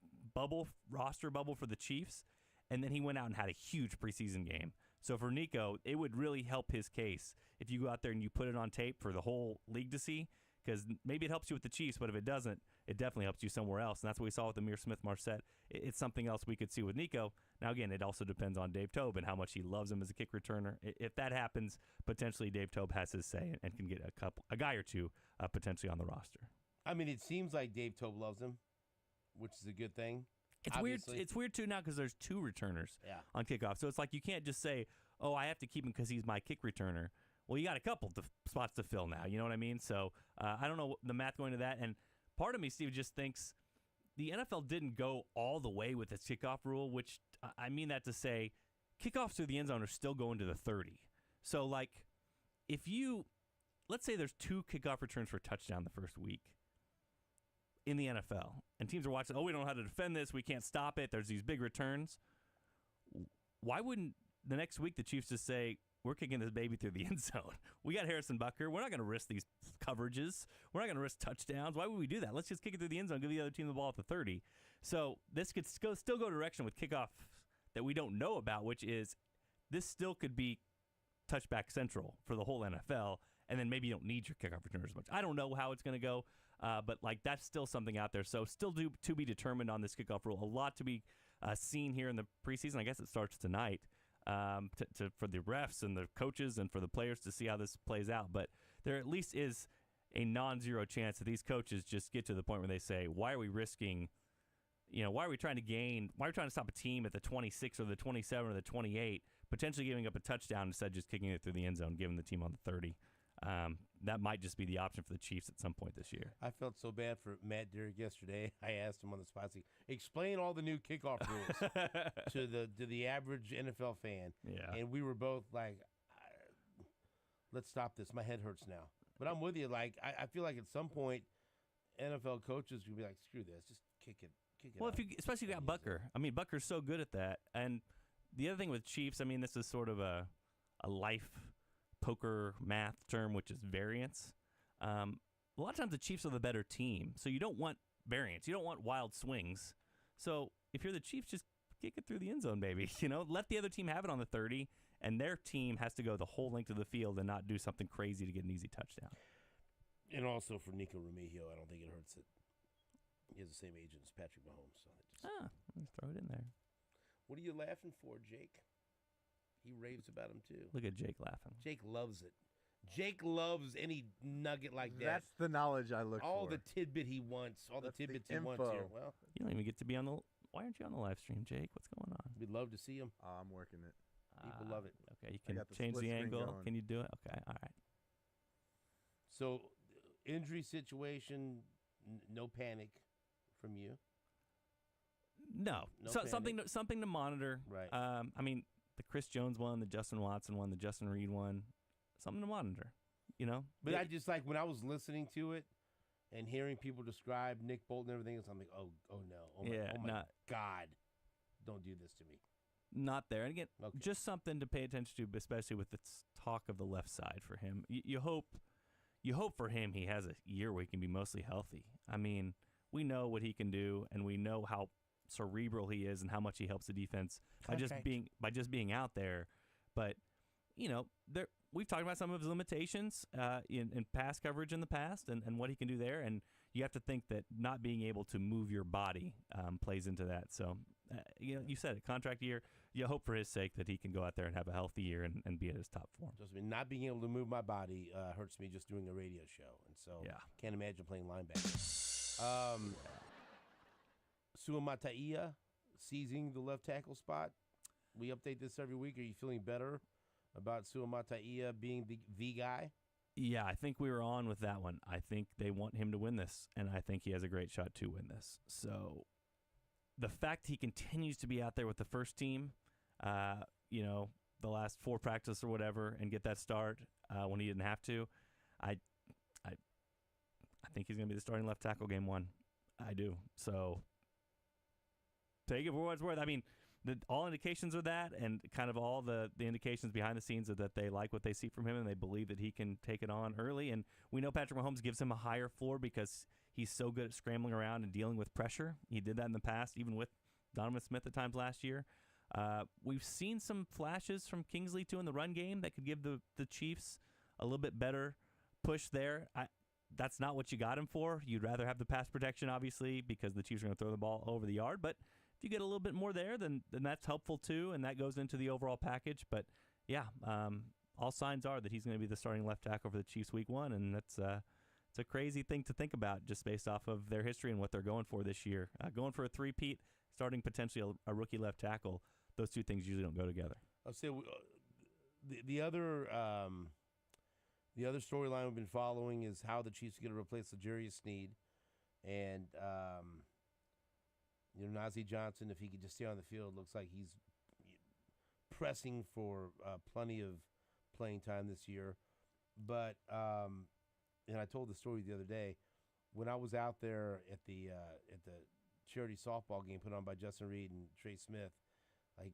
roster bubble for the Chiefs. and then he went out and had a huge preseason game. So for Nico, it would really help his case if you go out there and you put it on tape for the whole league to see, because maybe it helps you with the Chiefs, but if it doesn't, it definitely helps you somewhere else. And that's what we saw with Amir Smith-Marset. It's something else we could see with Nico. Now, again, it also depends on Dave Toub and how much he loves him as a kick returner. If that happens, potentially Dave Toub has his say and can get a guy or two potentially on the roster. I mean, it seems like Dave Toub loves him, which is a good thing. It's weird too now because there's two returners on kickoff. So it's like you can't just say, oh, I have to keep him because he's my kick returner. Well, you got a couple spots to fill now. You know what I mean? So I don't know the math going to that. And part of me, Steve, just thinks the NFL didn't go all the way with its kickoff rule, which I mean that to say kickoffs through the end zone are still going to the 30. So, like, let's say there's 2 kickoff returns for a touchdown the first week in the NFL, and teams are watching, we don't know how to defend this, we can't stop it, there's these big returns. Why wouldn't the next week the Chiefs just say, we're kicking this baby through the end zone? We got Harrison Butker. We're not going to risk these coverages. We're not going to risk touchdowns. Why would we do that? Let's just kick it through the end zone, give the other team the ball at the 30. So this could still go direction with kickoff that we don't know about, which is this still could be touchback central for the whole NFL, and then maybe you don't need your kickoff returner as much. I don't know how it's going to go. But like that's still something out there. So still to be determined on this kickoff rule. A lot to be seen here in the preseason. I guess it starts tonight for the refs and the coaches and for the players to see how this plays out. But there at least is a non-zero chance that these coaches just get to the point where they say, why are we risking, why are we trying to stop a team at the 26 or the 27 or the 28, potentially giving up a touchdown instead of just kicking it through the end zone, giving the team on the 30. That might just be the option for the Chiefs at some point this year. I felt so bad for Matt Derrick yesterday. I asked him on the spot, explain all the new kickoff rules to the average NFL fan. Yeah. And we were both like, let's stop this. My head hurts now. But I'm with you. Like, I feel like at some point, NFL coaches will be like, screw this. Just kick it. Well, especially if you got Butker. I mean, Butker's so good at that. And the other thing with Chiefs, I mean, this is sort of a life poker math term, which is variance. A lot of times the Chiefs are the better team, so you don't want variance. You don't want wild swings. So if you're the Chiefs, just kick it through the end zone, baby. Let the other team have it on the 30, and their team has to go the whole length of the field and not do something crazy to get an easy touchdown. And also for Nico Remigio, I don't think it hurts that he has the same agent as Patrick Mahomes. So let's throw it in there. What are you laughing for, Jake? He raves about him, too. Look at Jake laughing. Jake loves it. Jake loves any nugget like that. That's the knowledge I look for. All the tidbit he wants. All the tidbits he wants here. Well, you don't even get to be on the... Why aren't you on the live stream, Jake? What's going on? We'd love to see him. I'm working it. People love it. Okay, you can change the angle. Going. Can you do it? Okay, all right. So, injury situation, no panic from you? No. Something to monitor. Right. I mean... The Chris Jones one, the Justin Watson one, the Justin Reed one, something to monitor, But I just like when I was listening to it and hearing people describe Nick Bolton and everything else, I'm like, oh no, oh my God, don't do this to me. Not there. And again, just something to pay attention to, especially with the talk of the left side for him. You hope for him he has a year where he can be mostly healthy. I mean, we know what he can do, and we know how cerebral he is and how much he helps the defense by just being out there. But we've talked about some of his limitations in pass coverage in the past and what he can do there, and you have to think that not being able to move your body plays into that. So you said it, contract year. You hope for his sake that he can go out there and have a healthy year and be at his top form. Just not being able to move my body hurts me just doing a radio show, and so can't imagine playing linebacker. Suamataia seizing the left tackle spot. We update this every week. Are you feeling better about Suamataia being the guy? Yeah, I think we were on with that one. I think they want him to win this, and I think he has a great shot to win this. So the fact he continues to be out there with the first team, the last 4 practices or whatever, and get that start when he didn't have to, I think he's going to be the starting left tackle game 1. I do. So take it for what it's worth. I mean, all indications are that, and kind of all the indications behind the scenes are that they like what they see from him, and they believe that he can take it on early. And we know Patrick Mahomes gives him a higher floor because he's so good at scrambling around and dealing with pressure. He did that in the past, even with Donovan Smith at times last year. We've seen some flashes from Kingsley, too, in the run game that could give the Chiefs a little bit better push there. That's not what you got him for. You'd rather have the pass protection, obviously, because the Chiefs are going to throw the ball over the yard. But if you get a little bit more there, then that's helpful, too, and that goes into the overall package. But, yeah, all signs are that he's going to be the starting left tackle for the Chiefs week 1, and it's a crazy thing to think about just based off of their history and what they're going for this year. Going for a three-peat, starting potentially a rookie left tackle, those two things usually don't go together. I'll say the other storyline we've been following is how the Chiefs are going to replace L'Jarius Sneed. And, Najee Johnson, if he could just stay on the field, looks like he's pressing for plenty of playing time this year. But, and I told the story the other day, when I was out there at the charity softball game put on by Justin Reed and Trey Smith, like,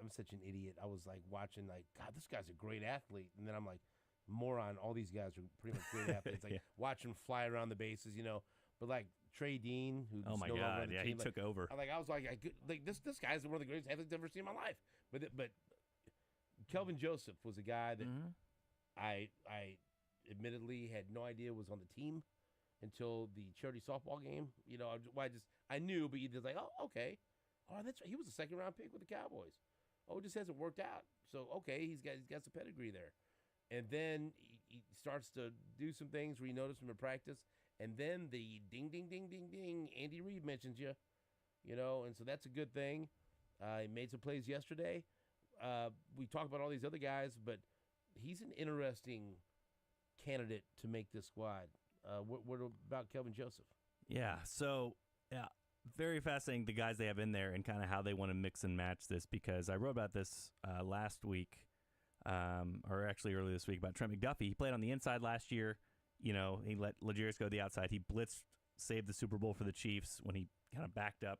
I'm such an idiot. I was, like, watching, like, God, this guy's a great athlete. And then I'm like, moron, all these guys are pretty much great athletes. Like, watch them fly around the bases, But, like, Trey Dean, who's oh, my no God, longer on the team, he took over. I was like, this guy's one of the greatest athletes I've ever seen in my life. But Kelvin Joseph was a guy that I admittedly had no idea was on the team until the charity softball game. I knew, but you just like, oh, okay. Oh, that's right. He was a second-round pick with the Cowboys. Oh, it just hasn't worked out. So, okay, he's got some pedigree there. And then he starts to do some things where you notice him in practice. And then the ding, ding, ding, ding, ding, Andy Reid mentions you, and so that's a good thing. He made some plays yesterday. We talk about all these other guys, but he's an interesting candidate to make this squad. What about Kelvin Joseph? Yeah, so, very fascinating, the guys they have in there and kind of how they want to mix and match this, because I wrote about this last week, or actually earlier this week, about Trent McDuffie. He played on the inside last year. He let L'Jarius go to the outside. He blitzed, saved the Super Bowl for the Chiefs when he kind of backed up.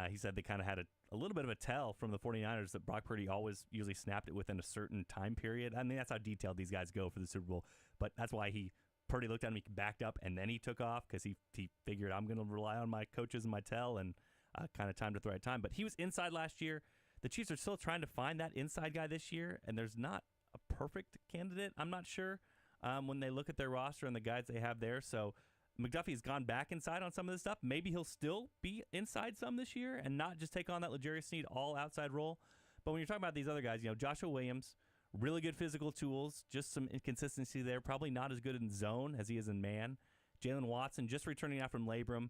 He said they kind of had a little bit of a tell from the 49ers that Brock Purdy usually snapped it within a certain time period. I mean, that's how detailed these guys go for the Super Bowl. But that's why Purdy looked at him, he backed up, and then he took off because he figured, I'm going to rely on my coaches and my tell, and kind of timed at the right time. But he was inside last year. The Chiefs are still trying to find that inside guy this year, and there's not a perfect candidate, I'm not sure, when they look at their roster and the guys they have there. So McDuffie's gone back inside on some of this stuff. Maybe he'll still be inside some this year and not just take on that L'Jarius Sneed all outside role. But when you're talking about these other guys, Joshua Williams, really good physical tools, just some inconsistency there. Probably not as good in zone as he is in man. Jalen Watson just returning out from labrum.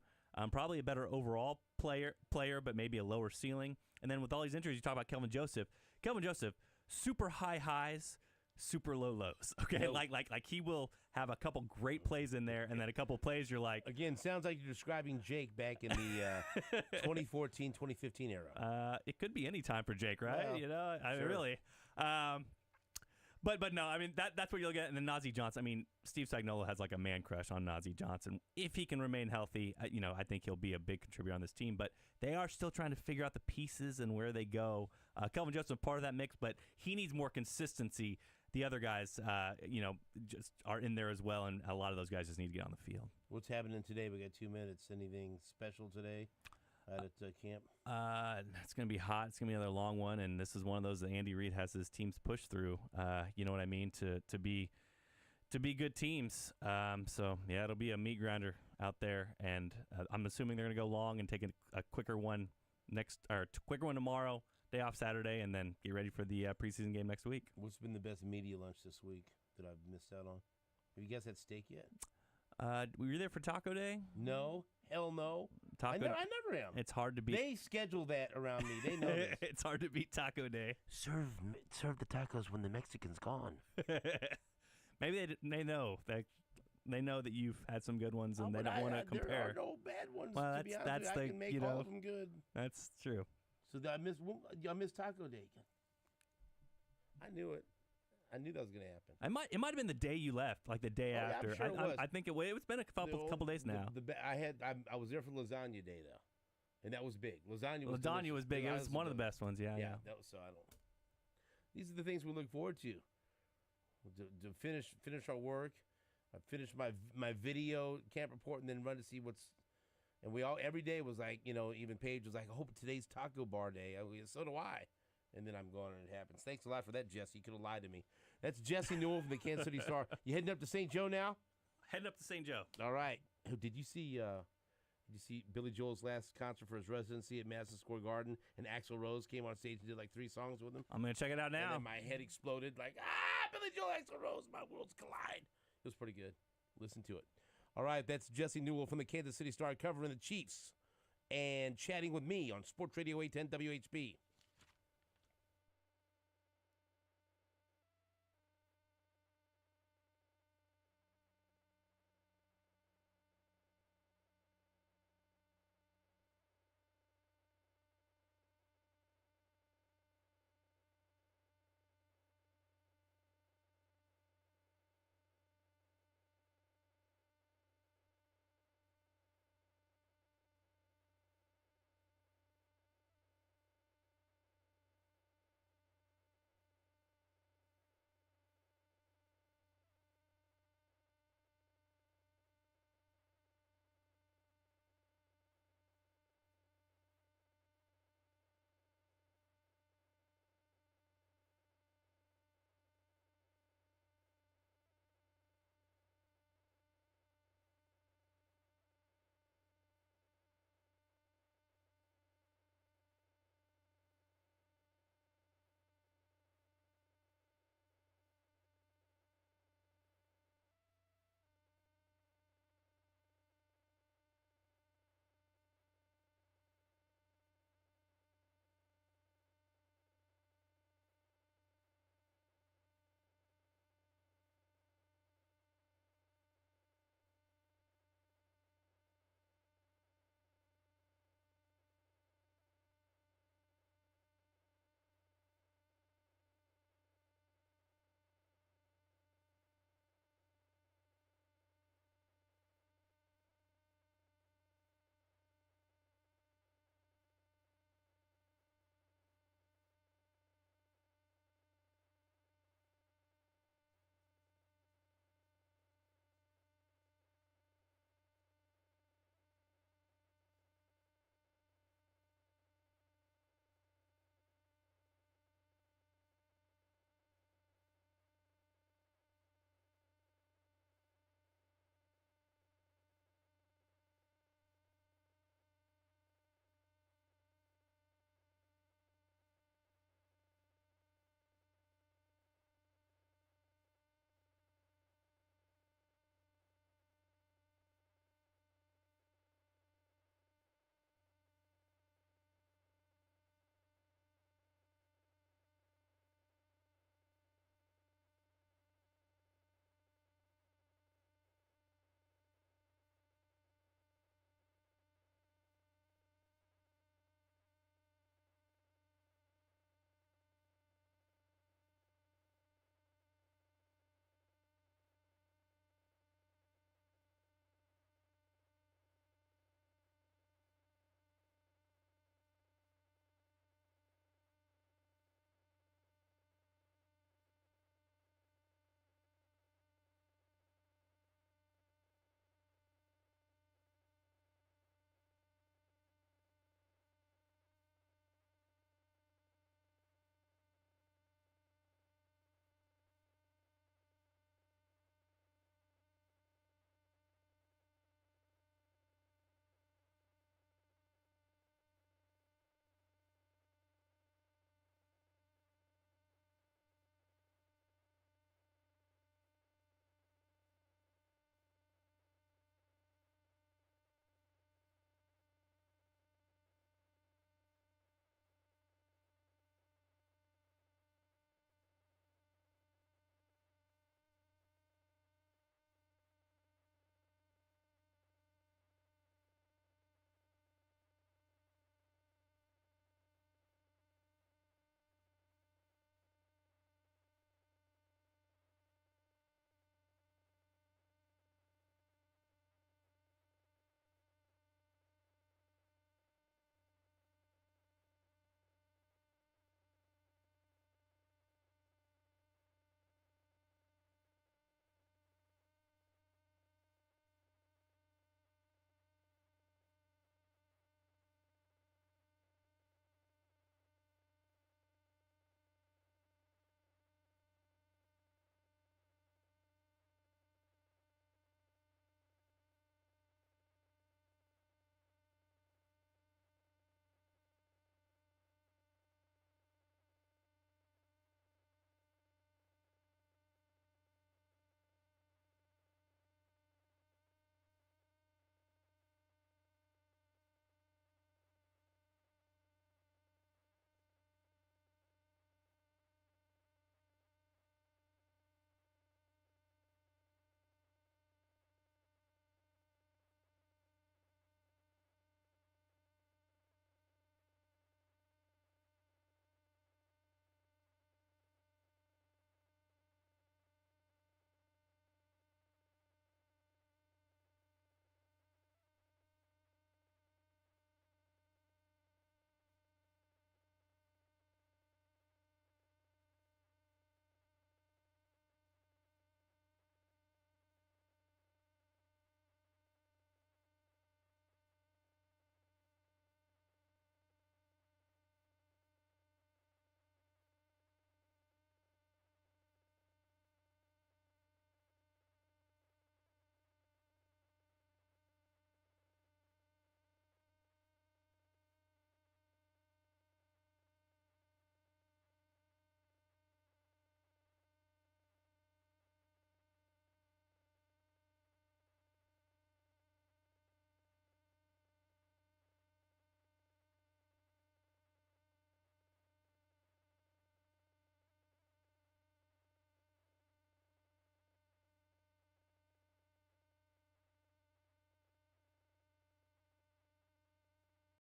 Probably a better overall player, but maybe a lower ceiling. And then with all these injuries, you talk about Kelvin Joseph. Kelvin Joseph, super high highs, super low lows. Okay, like he will have a couple great plays in there, and then a couple plays you're like, again, sounds like you're describing Jake back in the 2014-2015 era. It could be any time for Jake, right? Well, I mean, really. But no, I mean that's what you'll get. And then Najee Johnson. I mean, Steve Spagnuolo has like a man crush on Najee Johnson. If he can remain healthy, I think he'll be a big contributor on this team. But they are still trying to figure out the pieces and where they go. Kelvin Joseph part of that mix, but he needs more consistency. The other guys, just are in there as well, and a lot of those guys just need to get on the field. What's happening today? We got 2 minutes. Anything special today at camp? It's going to be hot. It's going to be another long one, and this is one of those that Andy Reid has his teams push through. You know what I mean? To be good teams. So yeah, it'll be a meat grinder out there, and I'm assuming they're going to go long and take a quicker one quicker one tomorrow. Day off Saturday, and then get ready for the preseason game next week. What's been the best media lunch this week that I've missed out on? Have you guys had steak yet? Were you there for Taco Day? No. Hell no. I never am. It's hard to beat. They schedule that around me. They know this. It's hard to beat Taco Day. Serve the tacos when the Mexican's gone. Maybe they know that. They know that you've had some good ones, and they don't want to compare. There are no bad ones. Well, to be honest, I can make all of them good. That's true. So I missed Taco Day. I knew it. I knew that was going to happen. It might have been the day you left, like the day after. I'm sure it was. I think it's been a couple days now. I was there for Lasagna Day though, and that was big. Lasagna was big. It was one of the best ones. Yeah. That was, so I don't. These are the things we look forward to finish our work. I finish my video camp report, and then run to see what's And we all, every day was like, even Paige was like, I hope today's taco bar day. So do I. And then I'm going and it happens. Thanks a lot for that, Jesse. You could have lied to me. That's Jesse Newell from the Kansas City Star. You heading up to St. Joe now? Heading up to St. Joe. All right. Did you see Billy Joel's last concert for his residency at Madison Square Garden? And Axl Rose came on stage and did like 3 songs with him. I'm going to check it out now. And then my head exploded like, Billy Joel, Axl Rose, my worlds collide. It was pretty good. Listen to it. All right, that's Jesse Newell from the Kansas City Star covering the Chiefs and chatting with me on Sports Radio 810 WHB.